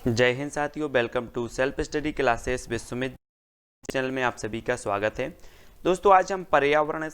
जय हिंद साथियों, welcome to self study classes Vishwamit channel में आप सभी का स्वागत है। दोस्तों, आज हम पर्यावरण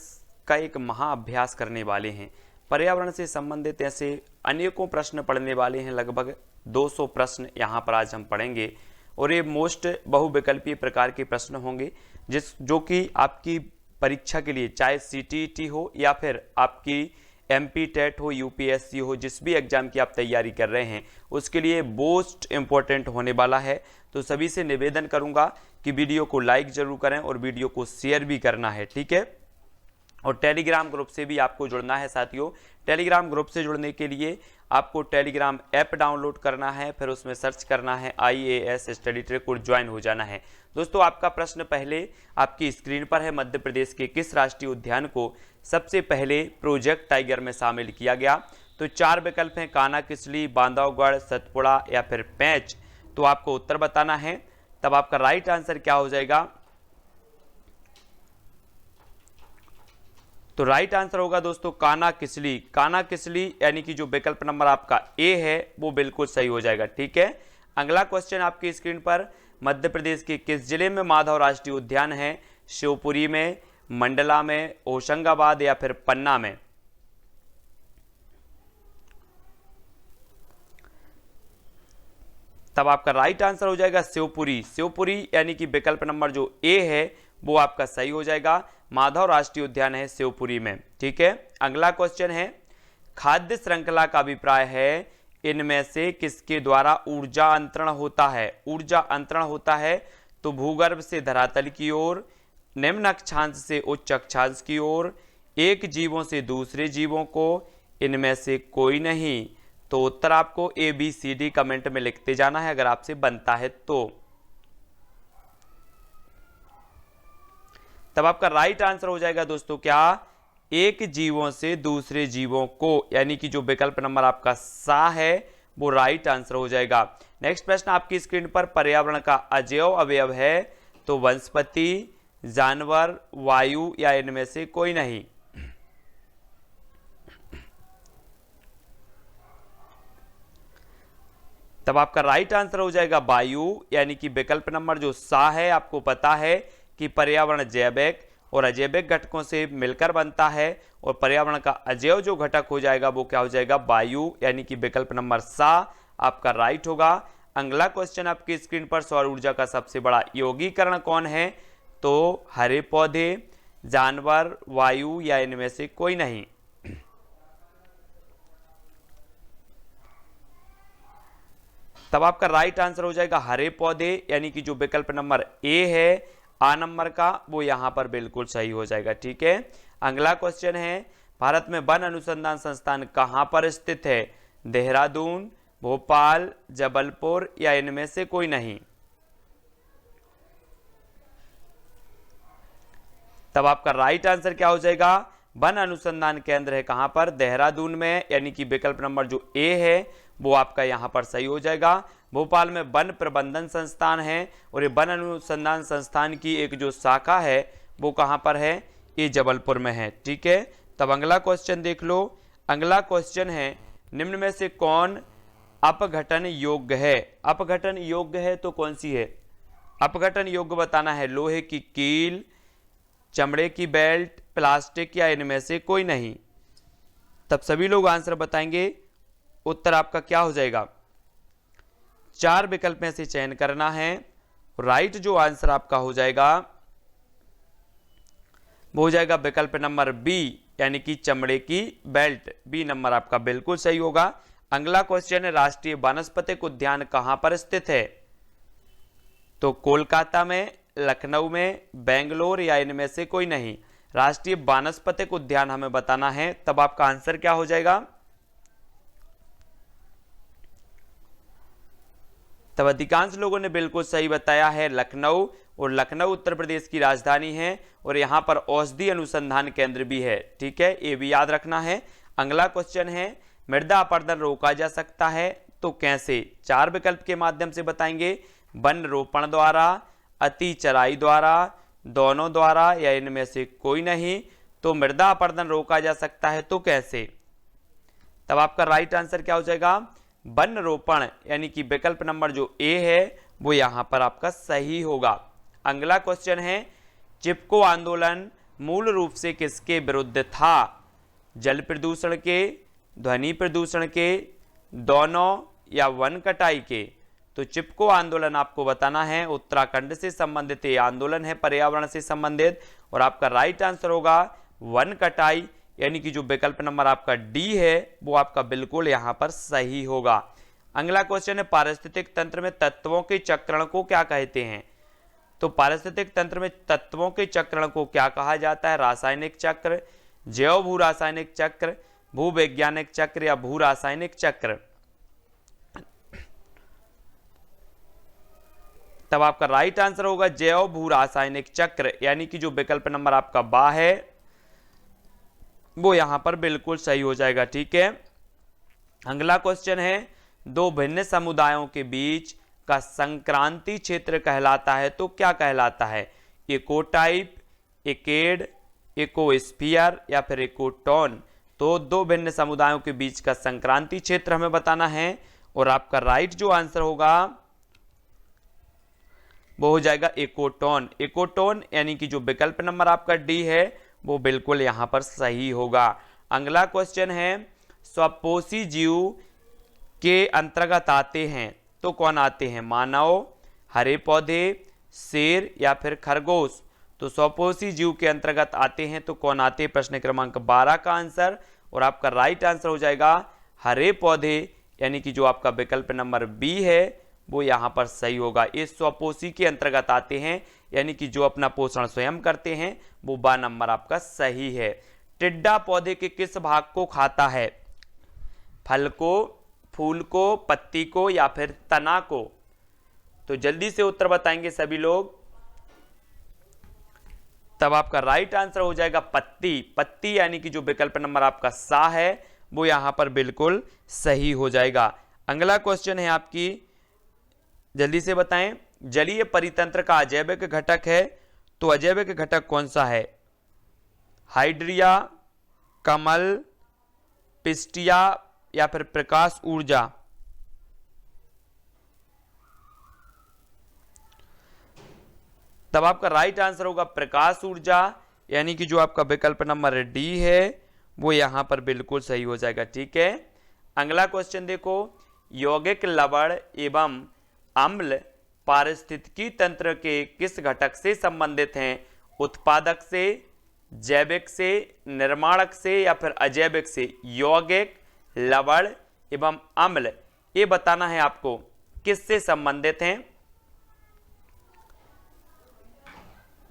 का एक महाअभ्यास करने वाले हैं। पर्यावरण से संबंधित ऐसे अनेकों प्रश्न पढ़ने वाले हैं, लगभग 200 प्रश्न यहाँ पर आज हम पढ़ेंगे और ये मोस्ट बहुविकल्पीय प्रकार के प्रश्न होंगे जो कि आपकी परीक्षा के लिए, चाहे CTET हो या फिर आपकी MP टेट हो, UPSC हो, जिस भी एग्जाम की आप तैयारी कर रहे हैं उसके लिए मोस्ट इम्पोर्टेंट होने वाला है। तो सभी से निवेदन करूंगा कि वीडियो को लाइक जरूर करें और वीडियो को शेयर भी करना है, ठीक है। और टेलीग्राम ग्रुप से भी आपको जुड़ना है साथियों। टेलीग्राम ग्रुप से जुड़ने के लिए आपको टेलीग्राम ऐप डाउनलोड करना है, फिर उसमें सर्च करना है IAS स्टडी ट्रैक और ज्वाइन हो जाना है। दोस्तों, आपका प्रश्न पहले आपकी स्क्रीन पर है। मध्य प्रदेश के किस राष्ट्रीय उद्यान को सबसे पहले प्रोजेक्ट टाइगर में शामिल किया गया? तो 4 विकल्प हैं, कान्हा किसली, बांधवगढ़, सतपुड़ा या फिर पेंच। तो आपको उत्तर बताना है। तब आपका राइट आंसर क्या हो जाएगा? तो राइट आंसर होगा दोस्तों कान्हा किसली। कान्हा किसली यानी कि जो विकल्प नंबर आपका ए है वो बिल्कुल सही हो जाएगा, ठीक है। अगला क्वेश्चन आपकी स्क्रीन पर, मध्य प्रदेश के किस जिले में माधव राष्ट्रीय उद्यान है? शिवपुरी में, मंडला में, होशंगाबाद या फिर पन्ना में। तब आपका राइट आंसर हो जाएगा शिवपुरी। शिवपुरी यानी कि विकल्प नंबर जो ए है वो आपका सही हो जाएगा। माधव राष्ट्रीय उद्यान है शिवपुरी में, ठीक है। अगला क्वेश्चन है, खाद्य श्रृंखला का अभिप्राय है इनमें से किसके द्वारा ऊर्जा अंतरण होता है? ऊर्जा अंतरण होता है तो भूगर्भ से धरातल की ओर, निम्न अक्षांश से उच्च अक्षांश की ओर, एक जीवों से दूसरे जीवों को, इनमें से कोई नहीं। तो उत्तर आपको ABCD कमेंट में लिखते जाना है अगर आपसे बनता है तो। तब आपका राइट आंसर हो जाएगा दोस्तों क्या? एक जीवों से दूसरे जीवों को, यानी कि जो विकल्प नंबर आपका सा है वो राइट आंसर हो जाएगा। नेक्स्ट प्रश्न आपकी स्क्रीन पर, पर्यावरण का अजैव अवयव है तो वनस्पति, जानवर, वायु या इनमें से कोई नहीं। तब आपका राइट आंसर हो जाएगा वायु, यानी कि विकल्प नंबर जो सा है, आपको पता है कि पर्यावरण जैविक और अजैविक घटकों से मिलकर बनता है और पर्यावरण का अजैव जो घटक हो जाएगा वो क्या हो जाएगा? वायु, यानी कि विकल्प नंबर सा आपका राइट होगा। अगला क्वेश्चन आपकी स्क्रीन पर, सौर ऊर्जा का सबसे बड़ा यौगिकरण कौन है? तो हरे पौधे, जानवर, वायु या इनमें से कोई नहीं। तब आपका राइट आंसर हो जाएगा हरे पौधे, यानी कि जो विकल्प नंबर ए है आ नंबर का वो यहां पर बिल्कुल सही हो जाएगा, ठीक है। अगला क्वेश्चन है, भारत में वन अनुसंधान संस्थान कहां पर स्थित है? देहरादून, भोपाल, जबलपुर या इनमें से कोई नहीं। तब आपका राइट आंसर क्या हो जाएगा? वन अनुसंधान केंद्र है कहां पर? देहरादून में, यानी कि विकल्प नंबर जो ए है वो आपका यहां पर सही हो जाएगा। भोपाल में वन प्रबंधन संस्थान है और ये वन अनुसंधान संस्थान की एक जो शाखा है वो कहां पर है? ये जबलपुर में है, ठीक है। तब अगला क्वेश्चन देख लो। अगला क्वेश्चन है, निम्न में से कौन अपघटन योग्य है? अपघटन योग्य है तो कौन सी है? अपघटन योग्य बताना है, लोहे की कील, चमड़े की बेल्ट, प्लास्टिक या इनमें से कोई नहीं। तब सभी लोग आंसर बताएंगे। उत्तर आपका क्या हो जाएगा? 4 विकल्प में से चयन करना है। राइट जो आंसर आपका हो जाएगा वो हो जाएगा विकल्प नंबर बी, यानी कि चमड़े की बेल्ट। बी नंबर आपका बिल्कुल सही होगा। अगला क्वेश्चन है, राष्ट्रीय वानस्पतिक उद्यान कहां पर स्थित है? तो कोलकाता में, लखनऊ में, बेंगलोर या इनमें से कोई नहीं। राष्ट्रीय वानस्पतिक उद्यान हमें बताना है। तब आपका आंसर क्या हो जाएगा? तब अधिकांश लोगों ने बिल्कुल सही बताया है लखनऊ, और लखनऊ उत्तर प्रदेश की राजधानी है और यहां पर औषधि अनुसंधान केंद्र भी है, ठीक है, ये भी याद रखना है। अगला क्वेश्चन है, मृदा अपरदन रोका जा सकता है तो कैसे? 4 विकल्प के माध्यम से बताएंगे। वन रोपण द्वारा, अति चराई द्वारा, दोनों द्वारा या इनमें से कोई नहीं। तो मृदा अपरदन रोका जा सकता है तो कैसे? तब आपका राइट आंसर क्या हो जाएगा? वन रोपण यानी कि विकल्प नंबर जो ए है वो यहाँ पर आपका सही होगा। अगला क्वेश्चन है, चिपको आंदोलन मूल रूप से किसके विरुद्ध था? जल प्रदूषण के, ध्वनि प्रदूषण के, दोनों या वन कटाई के? तो चिपको आंदोलन आपको बताना है, उत्तराखंड से संबंधित ये आंदोलन है, पर्यावरण से संबंधित, और आपका राइट आंसर होगा वन कटाई, यानी कि जो विकल्प नंबर आपका डी है वो आपका बिल्कुल यहां पर सही होगा। अगला क्वेश्चन है, पारिस्थितिक तंत्र में तत्वों के चक्रण को क्या कहते हैं? तो पारिस्थितिक तंत्र में तत्वों के चक्रण को क्या कहा जाता है? रासायनिक चक्र, जैव भू रासायनिक चक्र, भूवैज्ञानिक चक्र या भू रासायनिक चक्र? तब आपका राइट आंसर होगा जैव भू रासायनिक चक्र, यानी कि जो विकल्प नंबर आपका बा है वो यहां पर बिल्कुल सही हो जाएगा। ठीक है, अगला क्वेश्चन है, दो भिन्न समुदायों के बीच का संक्रांति क्षेत्र कहलाता है तो क्या कहलाता है? इकोटाइप, इकेड, इकोस्फीयर या फिर इकोटोन? तो दो भिन्न समुदायों के बीच का संक्रांति क्षेत्र हमें बताना है, और आपका राइट जो आंसर होगा वो हो जाएगा इकोटोन। इकोटोन यानी कि जो विकल्प नंबर आपका डी है वो बिल्कुल यहां पर सही होगा। अगला क्वेश्चन है, स्वपोषी जीव के अंतर्गत आते हैं तो कौन आते हैं? मानव, हरे पौधे, शेर या फिर खरगोश? तो स्वपोषी जीव के अंतर्गत आते हैं तो कौन आते हैं? प्रश्न क्रमांक 12 का आंसर, और आपका राइट आंसर हो जाएगा हरे पौधे, यानी कि जो आपका विकल्प नंबर बी है वो यहां पर सही होगा। ये स्वपोषी के अंतर्गत आते हैं, यानी कि जो अपना पोषण स्वयं करते हैं, वो बा नंबर आपका सही है। टिड्डा पौधे के किस भाग को खाता है? फल को, फूल को, पत्ती को या फिर तना को? तो जल्दी से उत्तर बताएंगे सभी लोग। तब आपका राइट आंसर हो जाएगा पत्ती। पत्ती यानी कि जो विकल्प नंबर आपका सा है वो यहां पर बिल्कुल सही हो जाएगा। अगला क्वेश्चन है आपकी, जल्दी से बताएं, जलीय परितंत्र का अजैविक घटक है तो अजैविक घटक कौन सा है? हाइड्रिया, कमल, पिस्टिया या फिर प्रकाश ऊर्जा? तब आपका राइट आंसर होगा प्रकाश ऊर्जा, यानी कि जो आपका विकल्प नंबर डी है वो यहां पर बिल्कुल सही हो जाएगा। ठीक है, अगला क्वेश्चन देखो, यौगिक लवण एवं अम्ल पारिस्थितिकी तंत्र के किस घटक से संबंधित हैं? उत्पादक से, जैविक से, निर्माणक से या फिर अजैविक से? यौगिक, लवण एवं अम्ल, ये बताना है आपको किससे संबंधित हैं।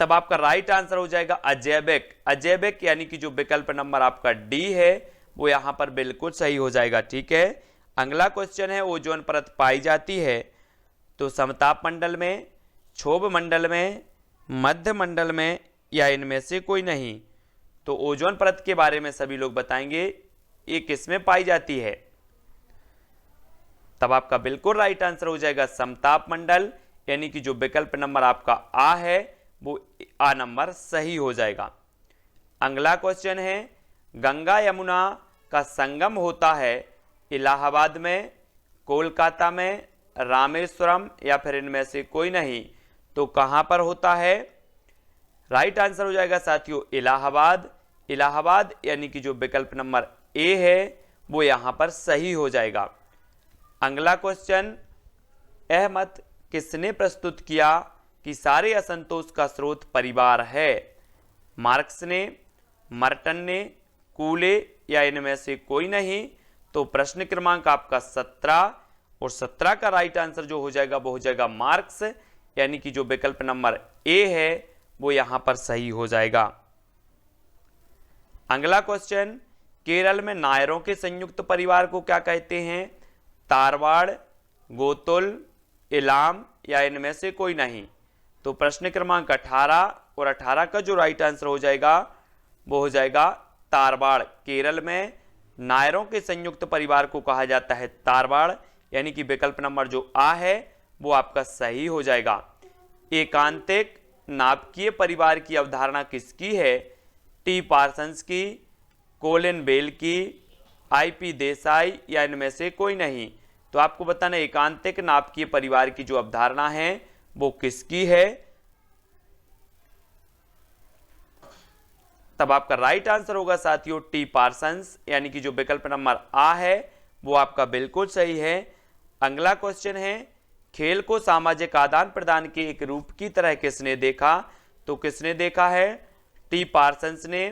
तब आपका राइट आंसर हो जाएगा अजैविक। अजैविक यानी कि जो विकल्प नंबर आपका डी है वो यहां पर बिल्कुल सही हो जाएगा। ठीक है, अगला क्वेश्चन है, ओजोन परत पाई जाती है तो समताप मंडल में, क्षोभ मंडल में, मध्य मंडल में या इनमें से कोई नहीं? तो ओजोन परत के बारे में सभी लोग बताएंगे, ये किसमें पाई जाती है? तब आपका बिल्कुल राइट आंसर हो जाएगा समताप मंडल, यानी कि जो विकल्प नंबर आपका आ है वो आ नंबर सही हो जाएगा। अगला क्वेश्चन है, गंगा यमुना का संगम होता है इलाहाबाद में, कोलकाता में, रामेश्वरम या फिर इनमें से कोई नहीं? तो कहां पर होता है? राइट आंसर हो जाएगा साथियों इलाहाबाद। इलाहाबाद यानी कि जो विकल्प नंबर ए है वो यहां पर सही हो जाएगा। अगला क्वेश्चन, यह मत किसने प्रस्तुत किया कि सारे असंतोष का स्रोत परिवार है? मार्क्स ने, मर्टन ने, कूले या इनमें से कोई नहीं? तो प्रश्न क्रमांक आपका 17 और 17 का राइट आंसर जो हो जाएगा वो हो जाएगा मार्क्स, यानी कि जो विकल्प नंबर ए है वो यहां पर सही हो जाएगा। अगला क्वेश्चन, केरल में नायरों के संयुक्त परिवार को क्या कहते हैं? तारवाड़, गोतुल, इलाम या इनमें से कोई नहीं? तो प्रश्न क्रमांक 18 और 18 का जो राइट आंसर हो जाएगा वो हो जाएगा तारवाड़। केरल में नायरों के संयुक्त परिवार को कहा जाता है तारवाड़, यानी कि विकल्प नंबर जो आ है वो आपका सही हो जाएगा। एकांतिक नाभिकीय परिवार की अवधारणा किसकी है? टी पार्सन्स की, कोलिन बेल की, आईपी देसाई या इनमें से कोई नहीं? तो आपको बताना एकांतिक नाभिकीय परिवार की जो अवधारणा है वो किसकी है। तब आपका राइट आंसर होगा साथियों टी पार्सन्स, यानी कि जो विकल्प नंबर आ है वो आपका बिल्कुल सही है। अगला क्वेश्चन है, खेल को सामाजिक आदान प्रदान के एक रूप की तरह किसने देखा। तो किसने देखा है, टी पार्सन्स ने,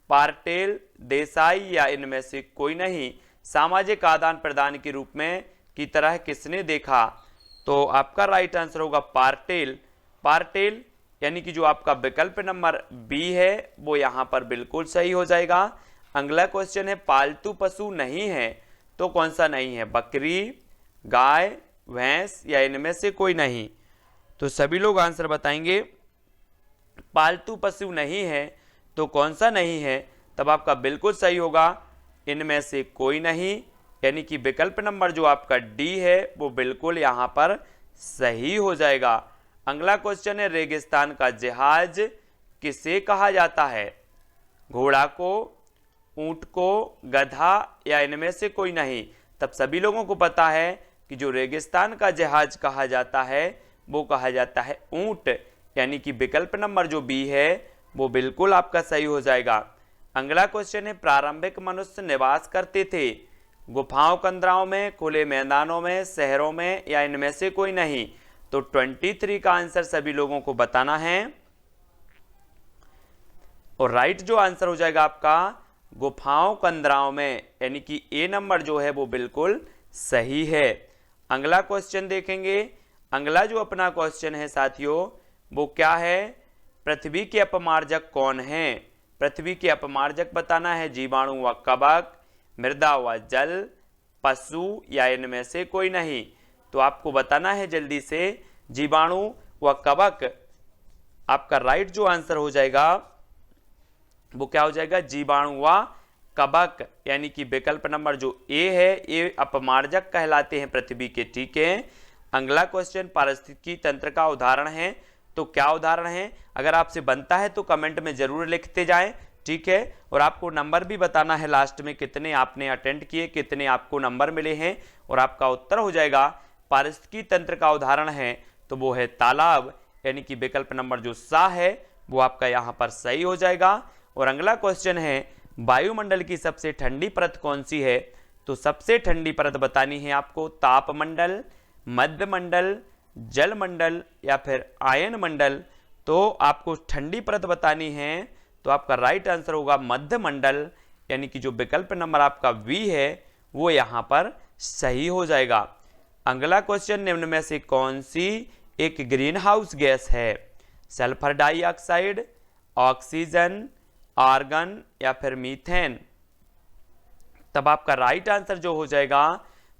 पार्टेल, देसाई या इनमें से कोई नहीं। सामाजिक आदान प्रदान के रूप में की तरह किसने देखा, तो आपका राइट आंसर होगा पार्टेल। पार्टेल यानी कि जो आपका विकल्प नंबर बी है वो यहां पर बिल्कुल सही हो जाएगा। अगला क्वेश्चन है, पालतू पशु नहीं है तो कौन सा नहीं है, बकरी, गाय, भैंस या इनमें से कोई नहीं। तो सभी लोग आंसर बताएंगे। पालतू पशु नहीं है तो कौन सा नहीं है, तब आपका बिल्कुल सही होगा इनमें से कोई नहीं, यानी कि विकल्प नंबर जो आपका डी है वो बिल्कुल यहां पर सही हो जाएगा। अगला क्वेश्चन है, रेगिस्तान का जहाज किसे कहा जाता है, घोड़ा को, ऊंट को, गधा या इनमें से कोई नहीं। तब सभी लोगों को पता है कि जो रेगिस्तान का जहाज कहा जाता है वो कहा जाता है ऊंट, यानी कि विकल्प नंबर जो बी है वो बिल्कुल आपका सही हो जाएगा। अगला क्वेश्चन है, प्रारंभिक मनुष्य निवास करते थे गुफाओं कंदराओं में, खुले मैदानों में, शहरों में या इनमें से कोई नहीं। तो 23 का आंसर सभी लोगों को बताना है और राइट जो आंसर हो जाएगा आपका गुफाओं कंदराओं में, यानी कि ए नंबर जो है वो बिल्कुल सही है। अगला क्वेश्चन देखेंगे। अगला जो अपना क्वेश्चन है साथियों वो क्या है, पृथ्वी के अपमार्जक कौन है। पृथ्वी के अपमार्जक बताना है, जीवाणु व कवक, मृदा व जल, पशु या इनमें से कोई नहीं। तो आपको बताना है जल्दी से, जीवाणु व कवक। आपका राइट जो आंसर हो जाएगा वो क्या हो जाएगा, जीवाणु व कवक, यानी कि विकल्प नंबर जो ए है ये अपमार्जक कहलाते हैं पृथ्वी के। ठीक है। अगला क्वेश्चन पारिस्थितिकी तंत्र का उदाहरण है, तो क्या उदाहरण है, अगर आपसे बनता है तो कमेंट में जरूर लिखते जाएं। ठीक है। और आपको नंबर भी बताना है लास्ट में, कितने आपने अटेंड किए, कितने आपको नंबर मिले हैं, और आपका उत्तर हो जाएगा पारिस्थितिकी तंत्र का उदाहरण है तो वो है तालाब, यानी कि विकल्प नंबर जो सा है वो आपका यहां पर सही हो जाएगा। और अगला क्वेश्चन है, वायुमंडल की सबसे ठंडी परत कौन सी है। तो सबसे ठंडी परत बतानी है आपको, तापमंडल, मध्यमंडल, जलमंडल या फिर आयन मंडल। तो आपको ठंडी परत बतानी है तो आपका राइट आंसर होगा मध्यमंडल, यानी कि जो विकल्प नंबर आपका वी है वो यहां पर सही हो जाएगा। अगला क्वेश्चन, निम्न में से कौन सी एक ग्रीन हाउस गैस है, सल्फर डाइऑक्साइड, ऑक्सीजन, आर्गन या फिर मीथेन। तब आपका राइट आंसर जो हो जाएगा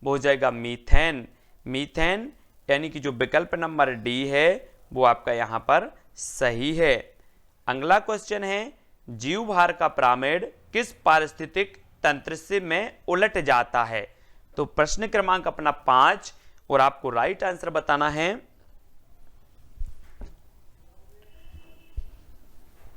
वो हो जाएगा मीथेन। मीथेन यानी कि जो विकल्प नंबर डी है वो आपका यहां पर सही है। अगला क्वेश्चन है, जीव भार का पिरामिड किस पारिस्थितिक तंत्र से में उलट जाता है। तो प्रश्न क्रमांक अपना 5 और आपको राइट आंसर बताना है।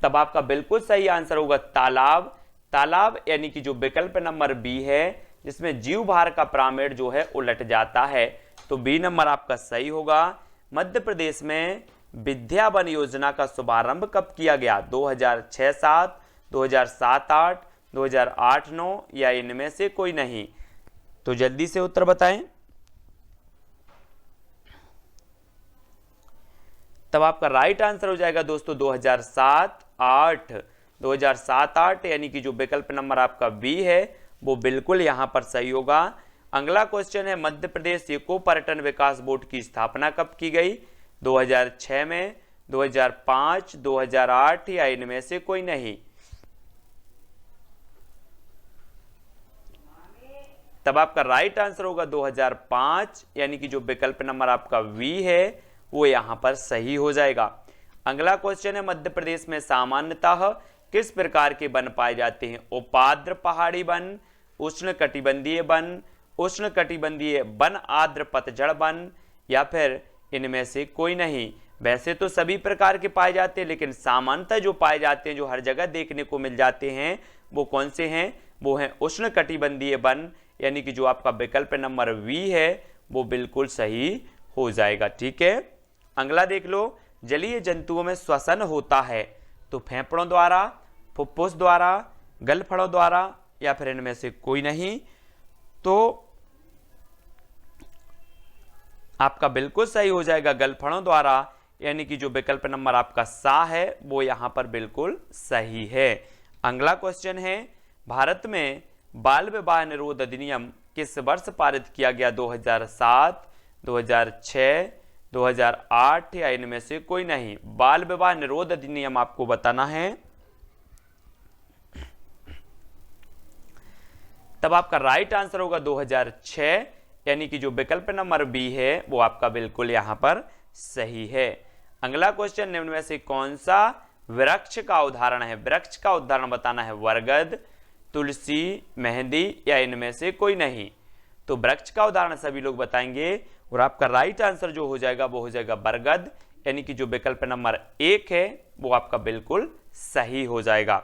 तब आपका बिल्कुल सही आंसर होगा तालाब। तालाब यानी कि जो विकल्प नंबर बी है जिसमें जीव भार का पिरामिड जो है उलट जाता है, तो बी नंबर आपका सही होगा। मध्य प्रदेश में विद्या वन योजना का शुभारंभ कब किया गया, 2006-7, 2007-8, 2008-9 या इनमें से कोई नहीं। तो जल्दी से उत्तर बताएं। तब आपका राइट आंसर हो जाएगा दोस्तों 2007-8। 2007-8 यानी कि जो विकल्प नंबर आपका बी है वो बिल्कुल यहां पर सही होगा। अगला क्वेश्चन है, मध्य प्रदेश इको पर्यटन विकास बोर्ड की स्थापना कब की गई, 2006 में, 2005, 2008 या इनमें से कोई नहीं। तब आपका राइट आंसर होगा 2005, यानी कि जो विकल्प नंबर आपका वी है वो यहां पर सही हो जाएगा। अगला क्वेश्चन है, मध्य प्रदेश में सामान्यतः किस प्रकार के वन पाए जाते हैं, उपाद्र पहाड़ी वन, उष्ण कटिबंधीय वन, उष्ण कटिबंधीय वन आर्द्र पतझड़ वन या फिर इनमें से कोई नहीं। वैसे तो सभी प्रकार के पाए जाते हैं, लेकिन सामान्यतः जो पाए जाते हैं, जो हर जगह देखने को मिल जाते हैं, वो कौन से हैं, वो हैं उष्ण कटिबंधीय वन, यानी कि जो आपका विकल्प नंबर वी है वो बिल्कुल सही हो जाएगा। ठीक है, अगला देख लो, जलीय जंतुओं में श्वसन होता है तो फेफड़ों द्वारा, फुफ्फुस द्वारा, गलफड़ों द्वारा या फिर इनमें से कोई नहीं। तो आपका बिल्कुल सही हो जाएगा गलफड़ों द्वारा, यानी कि जो विकल्प नंबर आपका सा है वो यहां पर बिल्कुल सही है। अगला क्वेश्चन है, भारत में बाल विवाह निरोध अधिनियम किस वर्ष पारित किया गया? 2007, 2006, 2008 या इनमें से कोई नहीं। बाल विवाह निरोध अधिनियम आपको बताना है, तब आपका राइट आंसर होगा 2006, यानी कि जो विकल्प नंबर बी है वो आपका बिल्कुल यहां पर सही है। अगला क्वेश्चन, निम्न में से कौन सा वृक्ष का उदाहरण है? वृक्ष का उदाहरण बताना है, बरगद, तुलसी, मेहंदी या इनमें से कोई नहीं। तो वृक्ष का उदाहरण सभी लोग बताएंगे और आपका राइट आंसर जो हो जाएगा वो हो जाएगा बरगद, यानी कि जो विकल्प नंबर 1 है वो आपका बिल्कुल सही हो जाएगा।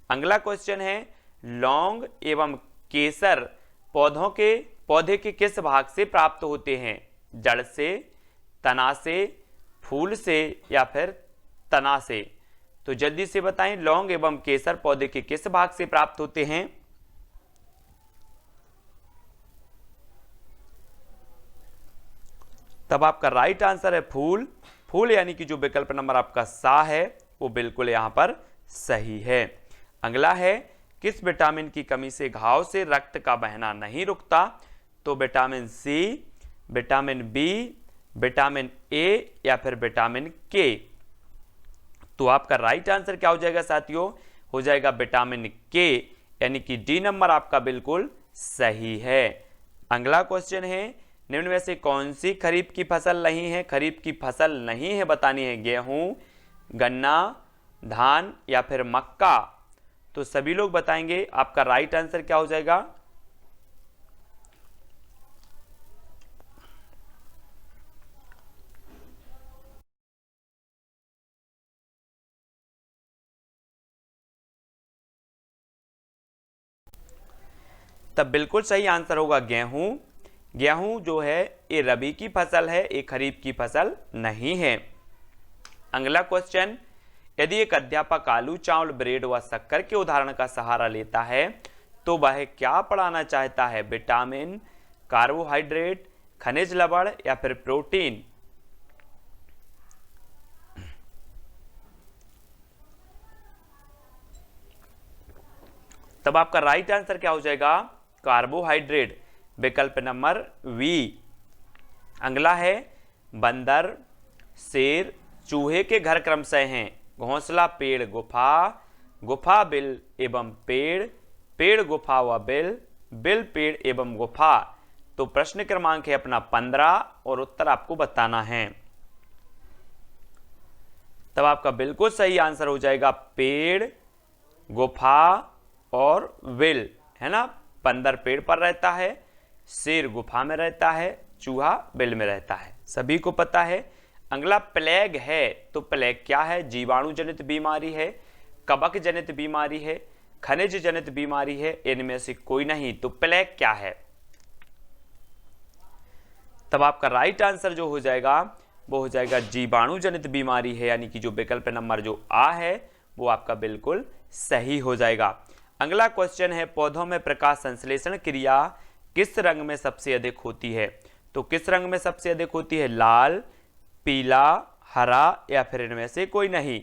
अगला क्वेश्चन है, लौंग एवं केसर पौधे के किस भाग से प्राप्त होते हैं? जड़ से, तना से, फूल से या फिर तना से? तो जल्दी से बताएं, लौंग एवं केसर पौधे के किस भाग से प्राप्त होते हैं? तब आपका राइट आंसर है फूल। फूल यानी कि जो विकल्प नंबर आपका सा है वो बिल्कुल यहां पर सही है। अगला है, किस विटामिन की कमी से घाव से रक्त का बहना नहीं रुकता? तो vitamin C, vitamin B, vitamin A या फिर विटामिन के? तो आपका राइट आंसर क्या हो जाएगा साथियों? हो जाएगा विटामिन के, यानी कि डी नंबर आपका बिल्कुल सही है। अगला क्वेश्चन है, निम्न में से कौन सी खरीफ की फसल नहीं है? खरीफ की फसल नहीं है बतानी है, गेहूं, गन्ना, धान या फिर मक्का? तो सभी लोग बताएंगे, आपका राइट आंसर क्या हो जाएगा? तब बिल्कुल सही आंसर होगा गेहूं। गेहूं जो है ये रबी की फसल है, ये खरीफ की फसल नहीं है। अगला क्वेश्चन, यदि एक अध्यापक आलू, चावल, ब्रेड व शक्कर के उदाहरण का सहारा लेता है तो वह क्या पढ़ाना चाहता है? विटामिन, कार्बोहाइड्रेट, खनिज लवण या फिर प्रोटीन? तब आपका राइट आंसर क्या हो जाएगा? कार्बोहाइड्रेट, विकल्प नंबर वी। अगला है, बंदर, शेर, चूहे के घर क्रमशः हैं घोंसला, पेड़, गुफा, गुफा बिल एवं पेड़, पेड़ गुफा व बिल, बिल पेड़ एवं गुफा? तो प्रश्न क्रमांक है अपना 15 और उत्तर आपको बताना है। तब आपका बिल्कुल सही आंसर हो जाएगा पेड़, गुफा और बिल, है ना। बंदर पेड़ पर रहता है, शेर गुफा में रहता है, चूहा बिल में रहता है, सभी को पता है। अगला प्लेग है, तो प्लेग क्या है? जीवाणु जनित बीमारी है, कवक जनित बीमारी है, खनिज जनित बीमारी है, इनमें से कोई नहीं। तो प्लेग क्या है? तब आपका राइट आंसर जो हो जाएगा वो हो जाएगा जीवाणु जनित बीमारी है, यानी कि जो विकल्प नंबर जो आ है वो आपका बिल्कुल सही हो जाएगा। अगला क्वेश्चन है, पौधों में प्रकाश संश्लेषण क्रिया किस रंग में सबसे अधिक होती है? तो किस रंग में सबसे अधिक होती है? लाल, पीला, हरा या फिर इनमें से कोई नहीं?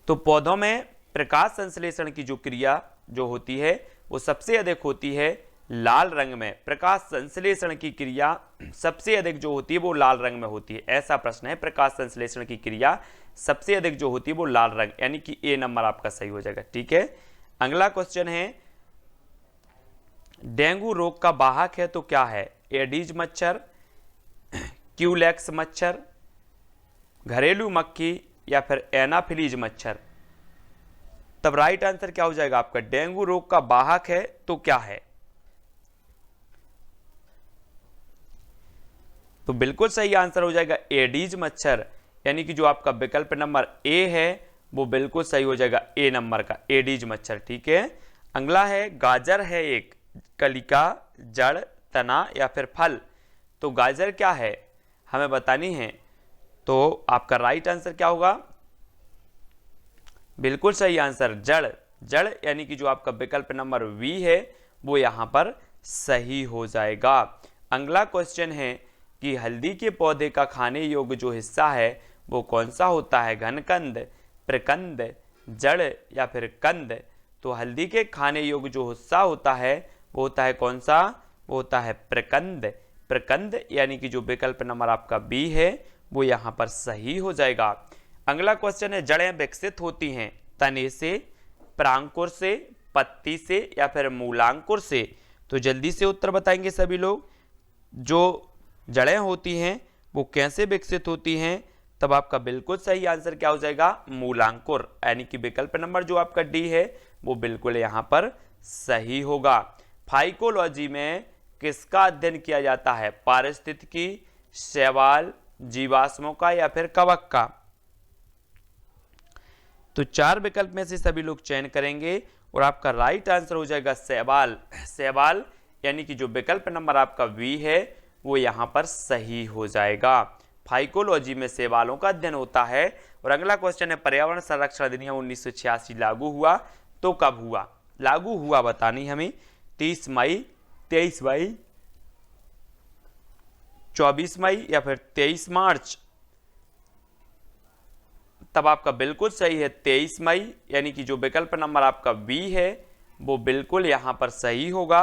तो पौधों में प्रकाश संश्लेषण की जो क्रिया जो होती है वो सबसे अधिक होती है लाल रंग में। प्रकाश संश्लेषण की क्रिया सबसे अधिक जो होती है वो लाल रंग में होती है, ऐसा प्रश्न है। प्रकाश संश्लेषण की क्रिया सबसे अधिक जो होती है वो लाल रंग, यानी कि ए नंबर आपका सही हो जाएगा। ठीक है, अगला क्वेश्चन है, डेंगू रोग का वाहक है तो क्या है? एडीज मच्छर, क्यूलेक्स मच्छर, घरेलू मक्खी या फिर एनाफिलीज मच्छर? तब राइट आंसर क्या हो जाएगा आपका? डेंगू रोग का वाहक है तो क्या है? तो बिल्कुल सही आंसर हो जाएगा एडीज मच्छर, यानी कि जो आपका विकल्प नंबर ए है वो बिल्कुल सही हो जाएगा ए नंबर का, एडीज मच्छर। ठीक है, अगला है गाजर है एक कलिका, जड़, तना या फिर फल। तो गाजर क्या है हमें बतानी है, तो आपका राइट आंसर क्या होगा, बिल्कुल सही आंसर जड़। जड़ यानी कि जो आपका विकल्प नंबर बी है वो यहां पर सही हो जाएगा। अगला क्वेश्चन है कि हल्दी के पौधे का खाने योग्य जो हिस्सा है वो कौन सा होता है, घनकंद, प्रकंद, जड़ या फिर कंद। तो हल्दी के खाने योग्य जो हिस्सा होता है वो होता है कौन सा, वो होता है प्रकंद। प्रकंद यानी कि जो विकल्प नंबर आपका बी है वो यहां पर सही हो जाएगा। अगला क्वेश्चन है जड़ें विकसित होती हैं तने से, परांकुर से, पत्ती से या फिर मूलांकुर से। तो जल्दी से उत्तर बताएंगे सभी लोग। जो जड़ें होती हैं वो कैसे विकसित होती हैं, तब आपका बिल्कुल सही आंसर क्या हो जाएगा, मूलांकुर, यानी कि विकल्प नंबर जो आपका डी है वो बिल्कुल यहां पर सही होगा। फाइकोलॉजी में किसका अध्ययन किया जाता है, पारिस्थितिकी, शैवाल, जीवाश्मों का या फिर कवक का। तो चार विकल्प में से सभी लोग चयन करेंगे और आपका राइट आंसर हो जाएगा शैवाल। शैवाल यानी कि जो विकल्प नंबर आपका बी है वो यहां पर सही हो जाएगा। फाइकोलॉजी में शैवालों का अध्ययन होता है। और अगला क्वेश्चन है पर्यावरण संरक्षण अधिनियम 1986 लागू हुआ तो कब हुआ, लागू हुआ बतानी हमें, 30 मई, 23 मई, 24 मई या फिर 23 मार्च। तब आपका बिल्कुल सही है 23 मई, यानी कि जो विकल्प नंबर आपका बी है वो बिल्कुल यहां पर सही होगा।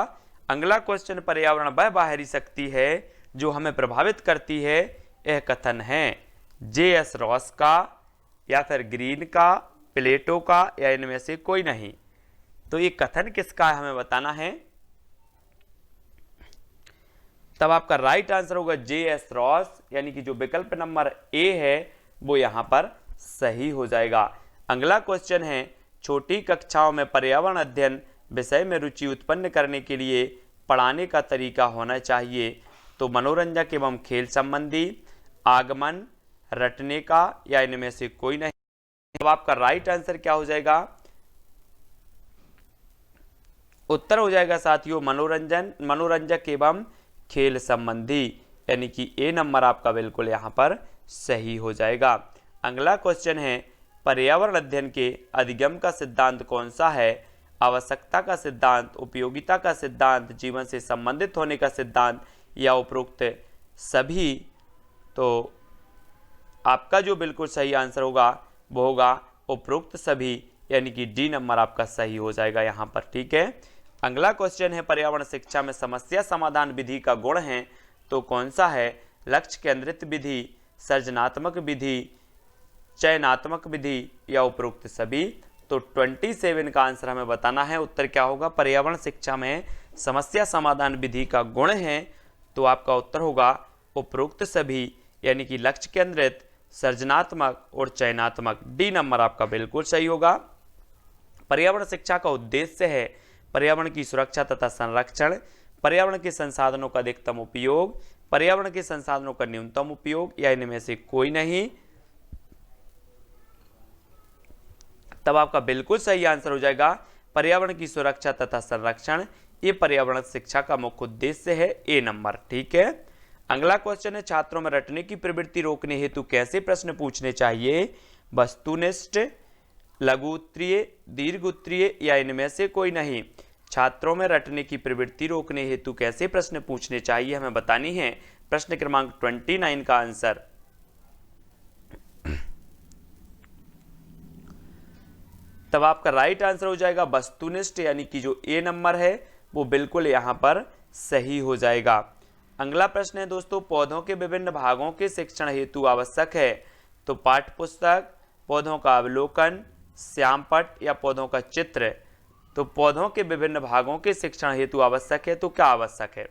अगला क्वेश्चन पर्यावरण वह बाहरी शक्ति है जो हमें प्रभावित करती है, यह कथन है जे.एस. रॉस का या फिर ग्रीन का, प्लेटो का या इनमें से कोई नहीं। तो ये कथन किसका है हमें बताना है। तब आपका राइट आंसर होगा जे.एस. रॉस, यानी कि जो विकल्प नंबर ए है वो यहां पर सही हो जाएगा। अगला क्वेश्चन है छोटी कक्षाओं में पर्यावरण अध्ययन विषय में रुचि उत्पन्न करने के लिए पढ़ाने का तरीका होना चाहिए। तो मनोरंजक एवं खेल संबंधी, आगमन, रटने का या इनमें से कोई नहीं। तो आपका राइट आंसर क्या हो जाएगा, उत्तर हो जाएगा साथियों मनोरंजक एवं खेल संबंधी, यानी कि ए नंबर आपका बिल्कुल यहां पर सही हो जाएगा। अगला क्वेश्चन है पर्यावरण अध्ययन के अधिगम का सिद्धांत कौन सा है, आवश्यकता का सिद्धांत, उपयोगिता का सिद्धांत, जीवन से संबंधित होने का सिद्धांत या उपरोक्त सभी। तो आपका जो बिल्कुल सही आंसर होगा वो होगा उपरोक्त सभी, यानी कि डी नंबर आपका सही हो जाएगा यहां पर। ठीक है, अगला क्वेश्चन है पर्यावरण शिक्षा में समस्या समाधान विधि का गुण है तो कौन सा है, लक्ष्य केंद्रित विधि, सृजनात्मक विधि, चयनात्मक विधि या उपरोक्त सभी। तो 27 का आंसर हमें बताना है, उत्तर क्या होगा, पर्यावरण शिक्षा में समस्या समाधान विधि का गुण है तो आपका उत्तर होगा उपरोक्त सभी, यानी कि लक्ष्य केंद्रित, सृजनात्मक और चयनात्मक। डी नंबर आपका बिल्कुल सही होगा। पर्यावरण शिक्षा का उद्देश्य है पर्यावरण की सुरक्षा तथा संरक्षण, पर्यावरण के संसाधनों का अधिकतम उपयोग, पर्यावरण के संसाधनों का न्यूनतम उपयोग या इनमें से कोई नहीं। तब आपका बिल्कुल सही आंसर हो जाएगा पर्यावरण की सुरक्षा तथा संरक्षण, ये पर्यावरण शिक्षा का मुख्य उद्देश्य है, ए नंबर। ठीक है, अगला क्वेश्चन है छात्रों में रटने की प्रवृत्ति रोकने हेतु कैसे प्रश्न पूछने चाहिए, वस्तुनिष्ठ, लघु उत्तरीय, दीर्घ उत्तरीय या इनमें से कोई नहीं। छात्रों में रटने की प्रवृत्ति रोकने हेतु कैसे प्रश्न पूछने चाहिए हमें बतानी है। प्रश्न क्रमांक 29 का आंसर तब आपका राइट आंसर हो जाएगा वस्तुनिष्ठ, यानी कि जो ए नंबर है वो बिल्कुल यहां पर सही हो जाएगा। अगला प्रश्न है दोस्तों पौधों के विभिन्न भागों के शिक्षण हेतु आवश्यक है तो पाठ्य पुस्तक, पौधों का अवलोकन, श्यामपट्ट या पौधों का चित्र। तो पौधों के विभिन्न भागों के शिक्षण हेतु आवश्यक है तो क्या आवश्यक है,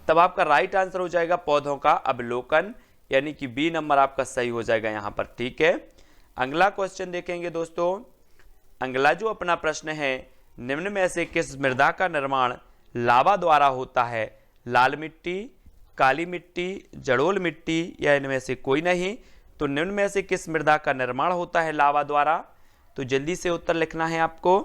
तब आपका राइट आंसर हो जाएगा पौधों का अवलोकन, यानी कि बी नंबर आपका सही हो जाएगा यहां पर। ठीक है, अगला क्वेश्चन देखेंगे दोस्तों। अगला जो अपना प्रश्न है निम्न में से किस मृदा का निर्माण लावा द्वारा होता है? लाल मिट्टी, काली मिट्टी, जड़ोल मिट्टी या इनमें से कोई नहीं। तो निम्न में से किस मृदा का निर्माण होता है लावा द्वारा? तो जल्दी से उत्तर लिखना है आपको,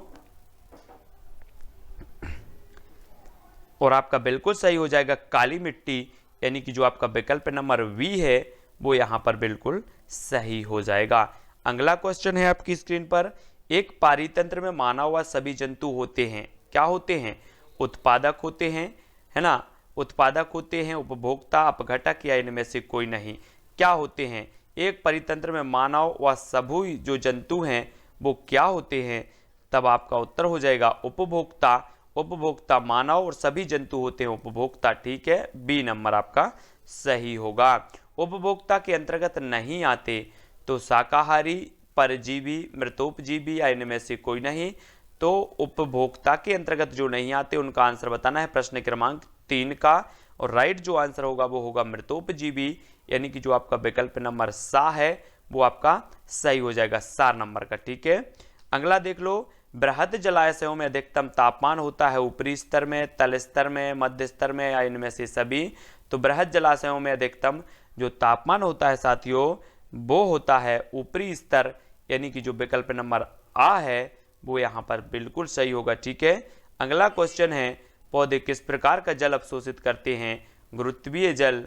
और आपका बिल्कुल सही हो जाएगा काली मिट्टी, यानी कि जो आपका विकल्प नंबर वी है वो यहां पर बिल्कुल सही हो जाएगा। अगला क्वेश्चन है आपकी स्क्रीन पर, एक पारितंत्र में मानव व सभी जंतु होते हैं, क्या होते हैं? उत्पादक होते हैं, है ना, उत्पादक होते हैं, उपभोक्ता, अपघटक या इनमें से कोई नहीं। क्या होते हैं? एक परितंत्र में मानव व सभी जो जंतु हैं वो क्या होते हैं? तब आपका उत्तर हो जाएगा उपभोक्ता। उपभोक्ता मानव और सभी जंतु होते हैं उपभोक्ता, ठीक है, बी नंबर आपका सही होगा। उपभोक्ता के अंतर्गत नहीं आते तो शाकाहारी, परजीवी, मृतोपजीवी या इनमें से कोई नहीं। तो उपभोक्ता के अंतर्गत जो नहीं आते उनका आंसर बताना है प्रश्न क्रमांक 3 का, और राइट जो आंसर होगा वो होगा मृतोपजीवी, यानी कि जो आपका विकल्प नंबर सा है वो आपका सही हो जाएगा, 4 नंबर का, ठीक है। अगला देख लो, बृहद जलाशयों में अधिकतम तापमान होता है ऊपरी स्तर में, तल स्तर में, मध्य स्तर में या इनमें से सभी। तो बृहद जलाशयों में अधिकतम जो तापमान होता है साथियों वो होता है ऊपरी स्तर, यानी कि जो विकल्प नंबर आ है वो यहाँ पर बिल्कुल सही होगा, ठीक है। अगला क्वेश्चन है, पौधे किस प्रकार का जल अवशोषित करते हैं? गुरुत्वीय जल,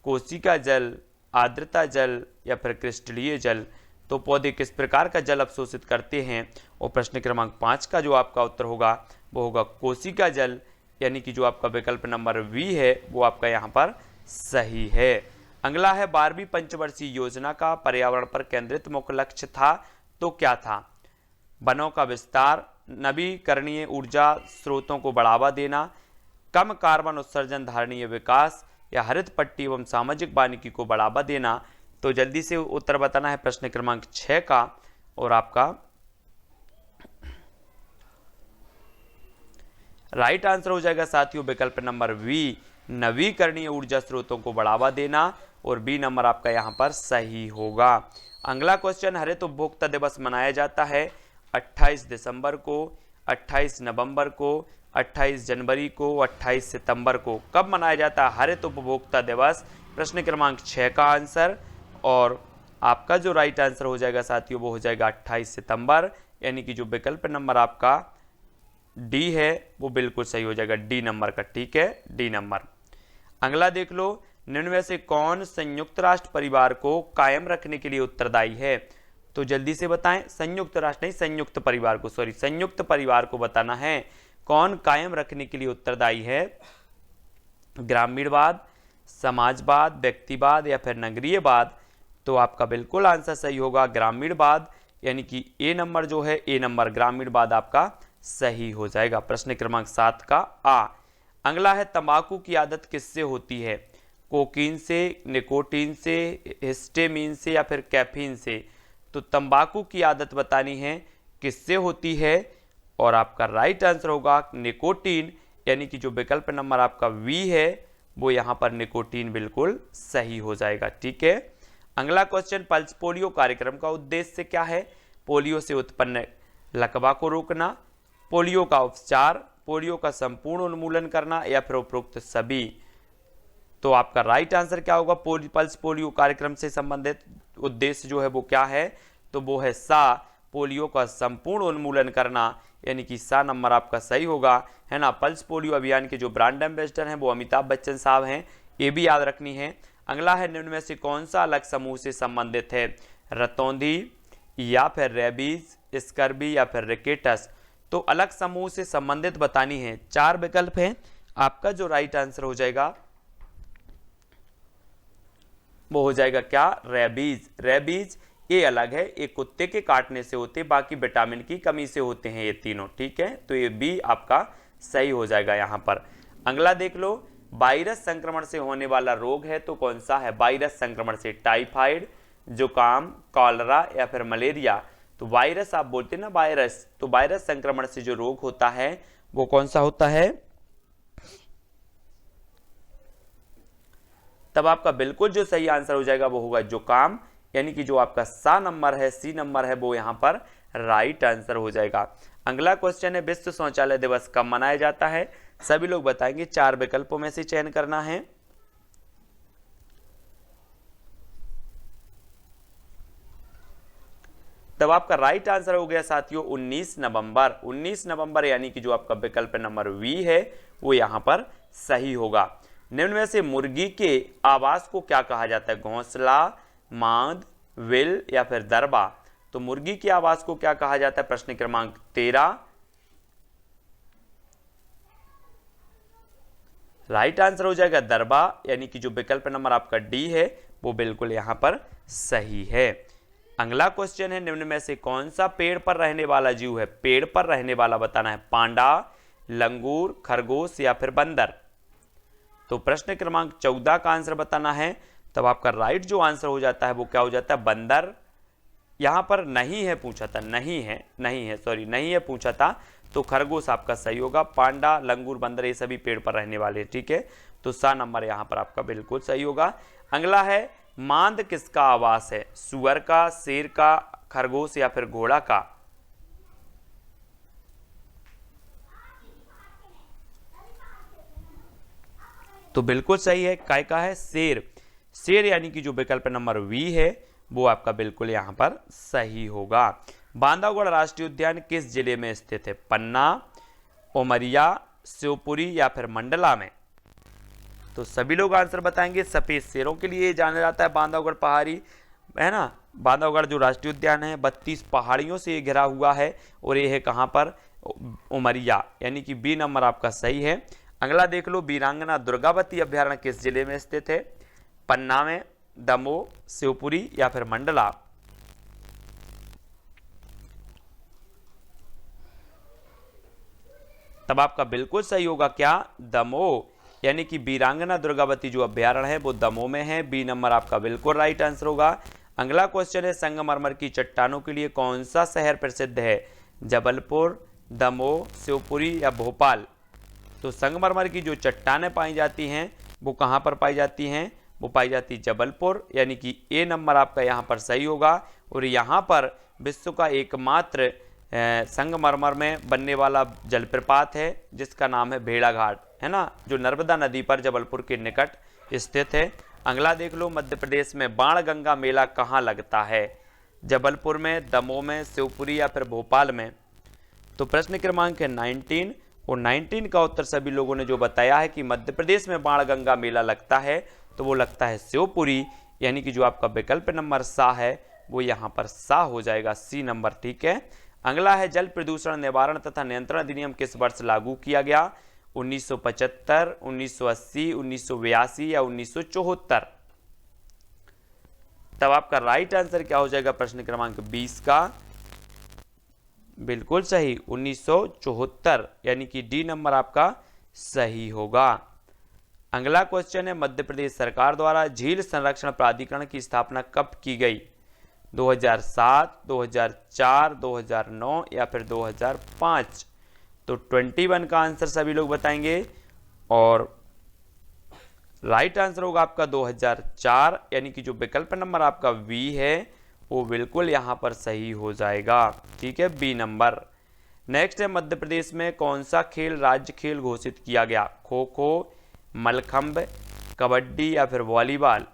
कोशिका जल, आर्द्रता जल या फिर क्रिस्टलीय जल। तो पौधे किस प्रकार का जल अवशोषित करते हैं? और प्रश्न क्रमांक 5 का जो आपका उत्तर होगा वो होगा कोशिका जल, यानी कि जो आपका विकल्प नंबर वी है वो आपका यहाँ पर सही है। अगला है, 12वीं पंचवर्षीय योजना का पर्यावरण पर केंद्रित मुख्य लक्ष्य था, तो क्या था? वनों का विस्तार, नवीकरणीय ऊर्जा स्रोतों को बढ़ावा देना, कम कार्बन उत्सर्जन धारणीय विकास या हरित पट्टी एवं सामाजिक वानिकी को बढ़ावा देना। तो जल्दी से उत्तर बताना है प्रश्न क्रमांक 6 का, और आपका राइट आंसर हो जाएगा साथियों विकल्प नंबर वी, नवीकरणीय ऊर्जा स्रोतों को बढ़ावा देना, और बी नंबर आपका यहां पर सही होगा। अगला क्वेश्चन, हरित उपभोक्ता दिवस मनाया जाता है 28 दिसंबर को, 28 नवंबर को, 28 जनवरी को, 28 सितंबर को। कब मनाया जाता है हरित उपभोक्ता दिवस? प्रश्न क्रमांक 6 का आंसर, और आपका जो राइट आंसर हो जाएगा साथियों वो हो जाएगा 28 सितंबर, यानी कि जो विकल्प नंबर आपका डी है वो बिल्कुल सही हो जाएगा, डी नंबर का, ठीक है, डी नंबर। अगला देख लो, निम्न में से कौन संयुक्त राष्ट्र परिवार को कायम रखने के लिए उत्तरदायी है? तो जल्दी से बताएं, संयुक्त राष्ट्र नहीं, संयुक्त परिवार को, सॉरी, संयुक्त परिवार को बताना है कौन कायम रखने के लिए उत्तरदायी है। ग्रामीणवाद, समाजवाद, व्यक्तिवाद या फिर नगरीयवाद। तो आपका बिल्कुल आंसर सही होगा ग्रामीणवाद, यानी कि ए नंबर जो है, ए नंबर ग्रामीणवाद आपका सही हो जाएगा। प्रश्न क्रमांक 7 का आ। अगला है, तंबाकू की आदत किससे होती है? कोकीन से, निकोटीन से, हिस्टेमीन से या फिर कैफीन से। तो तंबाकू की आदत बतानी है किससे होती है, और आपका राइट आंसर होगा निकोटीन, यानी कि जो विकल्प नंबर आपका वी है वो यहाँ पर निकोटीन बिल्कुल सही हो जाएगा, ठीक है। अगला क्वेश्चन, पल्स पोलियो कार्यक्रम का उद्देश्य क्या है? पोलियो से उत्पन्न लकवा को रोकना, पोलियो का उपचार, पोलियो का संपूर्ण उन्मूलन करना या फिर उपरोक्त सभी। तो आपका राइट आंसर क्या होगा? पल्स पोलियो कार्यक्रम से संबंधित उद्देश्य जो है वो क्या है? तो वो है सा, पोलियो का संपूर्ण उन्मूलन करना, यानी कि सा नंबर आपका सही होगा, है ना। पल्स पोलियो अभियान के जो ब्रांड एम्बेसडर हैं वो अमिताभ बच्चन साहब हैं, ये भी याद रखनी है। अगला है, निम्न में से कौन सा अलग समूह से संबंधित है? रतौंधी या फिर रेबीज, स्कर्बी या फिर रिकेटस। तो अलग समूह से संबंधित बतानी है, 4 विकल्प हैं, आपका जो राइट आंसर हो जाएगा वो हो जाएगा क्या? रेबीज। रेबीज ये अलग है, एक कुत्ते के काटने से होते, बाकी विटामिन की कमी से होते हैं ये तीनों, ठीक है। तो ये बी आपका सही हो जाएगा यहाँ पर। अगला देख लो, वायरस संक्रमण से होने वाला रोग है तो कौन सा है? वायरस संक्रमण से टाइफाइड, जुकाम, कॉलरा या फिर मलेरिया। तो वायरस आप बोलते हैं ना, वायरस, तो वायरस संक्रमण से जो रोग होता है वो कौन सा होता है? तब आपका बिल्कुल जो सही आंसर हो जाएगा वो होगा जुकाम, यानी कि जो आपका सा नंबर है, सी नंबर है, वो यहां पर राइट आंसर हो जाएगा। अगला क्वेश्चन है, विश्व शौचालय दिवस कब मनाया जाता है? सभी लोग बताएंगे, 4 विकल्पों में से चयन करना है। तब आपका राइट आंसर हो गया साथियों 19 नवंबर। 19 नवंबर यानी कि जो आपका विकल्प नंबर वी है वो यहां पर सही होगा। निम्न में से मुर्गी के आवास को क्या कहा जाता है? घोंसला, मांद, विल या फिर दरबा। तो मुर्गी के आवास को क्या कहा जाता है? प्रश्न क्रमांक 13। राइट आंसर हो जाएगा दरबा, यानी कि जो विकल्प नंबर आपका डी है वो बिल्कुल यहां पर सही है। अगला क्वेश्चन है, निम्न में से कौन सा पेड़ पर रहने वाला जीव है? पेड़ पर रहने वाला बताना है। पांडा, लंगूर, खरगोश या फिर बंदर। तो प्रश्न क्रमांक 14 का आंसर बताना है। तब आपका राइट जो आंसर हो जाता है वो क्या हो जाता है? बंदर। यहां पर नहीं है पूछा था, नहीं है पूछा था, तो खरगोश आपका सही होगा। पांडा, लंगूर, बंदर ये सभी पेड़ पर रहने वाले, ठीक है। तो सा नंबर यहां पर आपका बिल्कुल सही होगा। अगला है, मांद किसका आवास है? सुअर का, शेर का, खरगोश या फिर घोड़ा का। तो बिल्कुल सही है, काय का है? शेर। शेर यानी कि जो विकल्प नंबर वी है वो आपका बिल्कुल यहां पर सही होगा। बांधवगढ़ राष्ट्रीय उद्यान किस जिले में स्थित है? पन्ना, उमरिया, शिवपुरी या फिर मंडला में। तो सभी लोग आंसर बताएंगे। सफेद शेरों के लिए जाना जाता है बांधवगढ़ पहाड़ी, है ना। बांधवगढ़ जो राष्ट्रीय उद्यान है 32 पहाड़ियों से घिरा हुआ है और ये है कहां पर? उमरिया, यानी कि बी नंबर आपका सही है। अगला देख लो, वीरांगना दुर्गावती अभ्यारण्य किस जिले में स्थित है? पन्ना में, दमोह, शिवपुरी या फिर मंडला। तब आपका बिल्कुल सही होगा क्या? दमोह, यानी कि वीरांगना दुर्गावती जो अभ्यारण्य है वो दमोह में है। बी नंबर आपका बिल्कुल राइट आंसर होगा। अगला क्वेश्चन है, संगमरमर की चट्टानों के लिए कौन सा शहर प्रसिद्ध है? जबलपुर, दमोह, शिवपुरी या भोपाल। तो संगमरमर की जो चट्टानें पाई जाती हैं वो कहां पर पाई जाती हैं? वो पाई जाती जबलपुर, यानी कि ए नंबर आपका यहां पर सही होगा। और यहां पर विश्व का एकमात्र संगमरमर में बनने वाला जलप्रपात है जिसका नाम है भेड़ा घाट, है ना, जो नर्मदा नदी पर जबलपुर के निकट स्थित है। अगला देख लो, मध्य प्रदेश में बाणगंगा मेला कहाँ लगता है? जबलपुर में, दमोह में, शिवपुरी या फिर भोपाल में। तो प्रश्न क्रमांक है 19 और 19 का उत्तर सभी लोगों ने जो बताया है कि मध्य प्रदेश में बाणगंगा मेला लगता है तो वो लगता है शिवपुरी, यानी कि जो आपका विकल्प नंबर सा है वो यहाँ पर सा हो जाएगा, सी नंबर, ठीक है। अगला है, जल प्रदूषण निवारण तथा नियंत्रण अधिनियम किस वर्ष लागू किया गया? 1975, 1980, 1982 या 1974। तब आपका राइट आंसर क्या हो जाएगा? प्रश्न क्रमांक 20 का बिल्कुल सही, 1974, यानी कि डी नंबर आपका सही होगा। अगला क्वेश्चन है, मध्य प्रदेश सरकार द्वारा झील संरक्षण प्राधिकरण की स्थापना कब की गई? 2007, 2004, 2009 या फिर 2005। तो 21 का आंसर सभी लोग बताएंगे और राइट आंसर होगा आपका 2004, यानी कि जो विकल्प नंबर आपका वी है वो बिल्कुल यहां पर सही हो जाएगा, ठीक है, बी नंबर। नेक्स्ट है, मध्य प्रदेश में कौन सा खेल राज्य खेल घोषित किया गया? खो खो, मलखंब, कबड्डी या फिर वॉलीबॉल।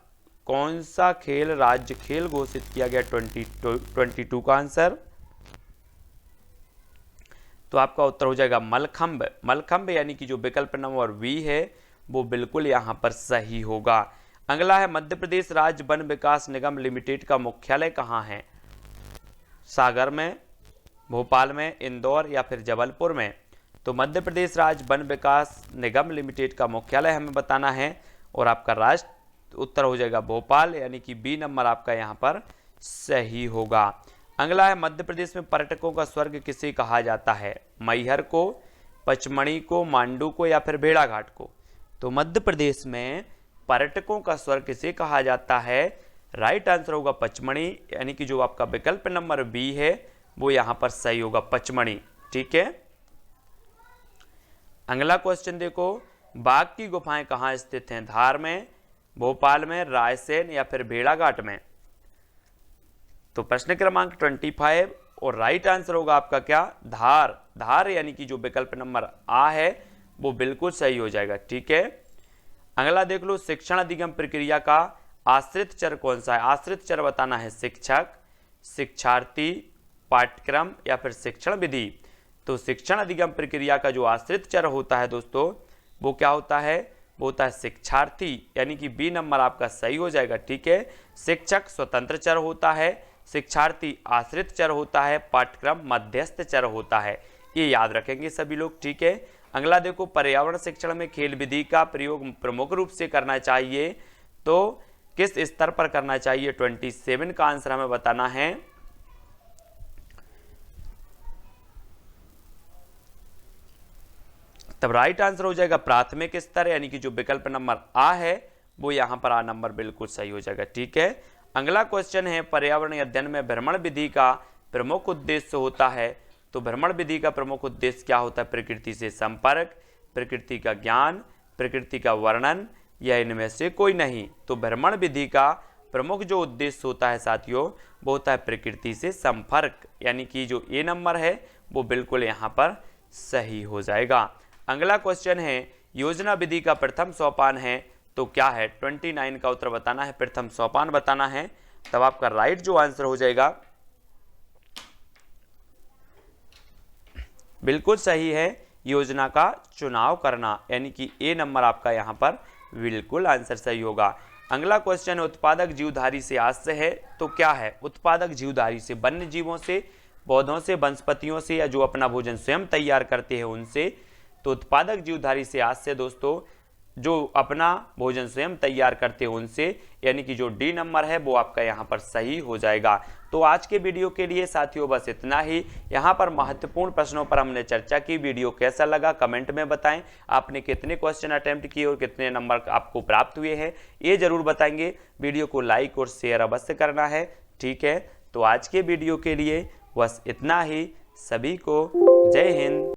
कौन सा खेल राज्य खेल घोषित किया गया? 22 का आंसर। तो आपका उत्तर हो जाएगा मलखंब। मलखंब यानी कि जो विकल्प नंबर वी है वो बिल्कुल यहां पर सही होगा। अगला है, मध्य प्रदेश राज्य वन विकास निगम लिमिटेड का मुख्यालय कहां है? सागर में, भोपाल में, इंदौर या फिर जबलपुर में। तो मध्य प्रदेश राज्य वन विकास निगम लिमिटेड का मुख्यालय हमें बताना है और आपका राष्ट्र उत्तर हो जाएगा भोपाल, यानी कि बी नंबर आपका यहां पर सही होगा। अगला है, मध्य प्रदेश में पर्यटकों का स्वर्ग किसे कहा जाता है? मैहर को, पचमढ़ी को, मांडू को या फिर भेड़ाघाट को। तो मध्य प्रदेश में पर्यटकों का स्वर्ग किसे कहा जाता है? राइट आंसर होगा पचमढ़ी, यानी कि जो आपका विकल्प नंबर बी है वो यहां पर सही होगा, पचमढ़ी, ठीक है। अगला क्वेश्चन देखो, बाघ की गुफाएं कहां स्थित हैं? धार में, भोपाल में, रायसेन या फिर भेड़ाघाट में। तो प्रश्न क्रमांक 25 और राइट आंसर होगा आपका क्या? धार। धार यानी कि जो विकल्प नंबर आ है वो बिल्कुल सही हो जाएगा। ठीक है, अगला देख लो, शिक्षण अधिगम प्रक्रिया का आश्रित चर कौन सा है? आश्रित चर बताना है शिक्षक, शिक्षार्थी, पाठ्यक्रम या फिर शिक्षण विधि। तो शिक्षण अधिगम प्रक्रिया का जो आश्रित चर होता है दोस्तों वो क्या होता है? वो होता है शिक्षार्थी, यानी कि बी नंबर आपका सही हो जाएगा। ठीक है, शिक्षक स्वतंत्र चर होता है, शिक्षार्थी आश्रित चर होता है, पाठ्यक्रम मध्यस्थ चर होता है। ये याद रखेंगे सभी लोग। ठीक है, अगला देखो, पर्यावरण शिक्षण में खेल विधि का प्रयोग प्रमुख रूप से करना चाहिए तो किस स्तर पर करना चाहिए? 27 का आंसर हमें बताना है। तब राइट आंसर हो जाएगा प्राथमिक स्तर, यानी कि जो विकल्प नंबर आ है वो यहां पर आ नंबर बिल्कुल सही हो जाएगा। ठीक है, अगला क्वेश्चन है, पर्यावरण अध्ययन में भ्रमण विधि का प्रमुख उद्देश्य होता है। तो भ्रमण विधि का प्रमुख उद्देश्य क्या होता है? प्रकृति से संपर्क, प्रकृति का ज्ञान, प्रकृति का वर्णन या इनमें से कोई नहीं। तो भ्रमण विधि का प्रमुख जो उद्देश्य होता है साथियों वो होता है प्रकृति से संपर्क, यानी कि जो ए नंबर है वो बिल्कुल यहाँ पर सही हो जाएगा। अगला क्वेश्चन है, योजना विधि का प्रथम सोपान है तो क्या है? 29 का उत्तर बताना है, प्रथम सोपान बताना है। तब आपका राइट जो आंसर हो जाएगा बिल्कुल सही है, योजना का चुनाव करना, यानी कि ए नंबर आपका यहाँ पर बिल्कुल आंसर सही होगा। अगला क्वेश्चन है, उत्पादक जीवधारी से आश्रय है तो क्या है? उत्पादक जीवधारी से वन्य जीवों से, पौधों से, वनस्पतियों से या जो अपना भोजन स्वयं तैयार करते हैं उनसे। तो उत्पादक जीवधारी से आश्रय दोस्तों जो अपना भोजन स्वयं तैयार करते हैं उनसे, यानी कि जो डी नंबर है वो आपका यहाँ पर सही हो जाएगा। तो आज के वीडियो के लिए साथियों बस इतना ही। यहाँ पर महत्वपूर्ण प्रश्नों पर हमने चर्चा की। वीडियो कैसा लगा कमेंट में बताएं। आपने कितने क्वेश्चन अटेम्प्ट किए और कितने नंबर आपको प्राप्त हुए हैं ये जरूर बताएंगे। वीडियो को लाइक और शेयर अवश्य करना है। ठीक है, तो आज के वीडियो के लिए बस इतना ही। सभी को जय हिंद।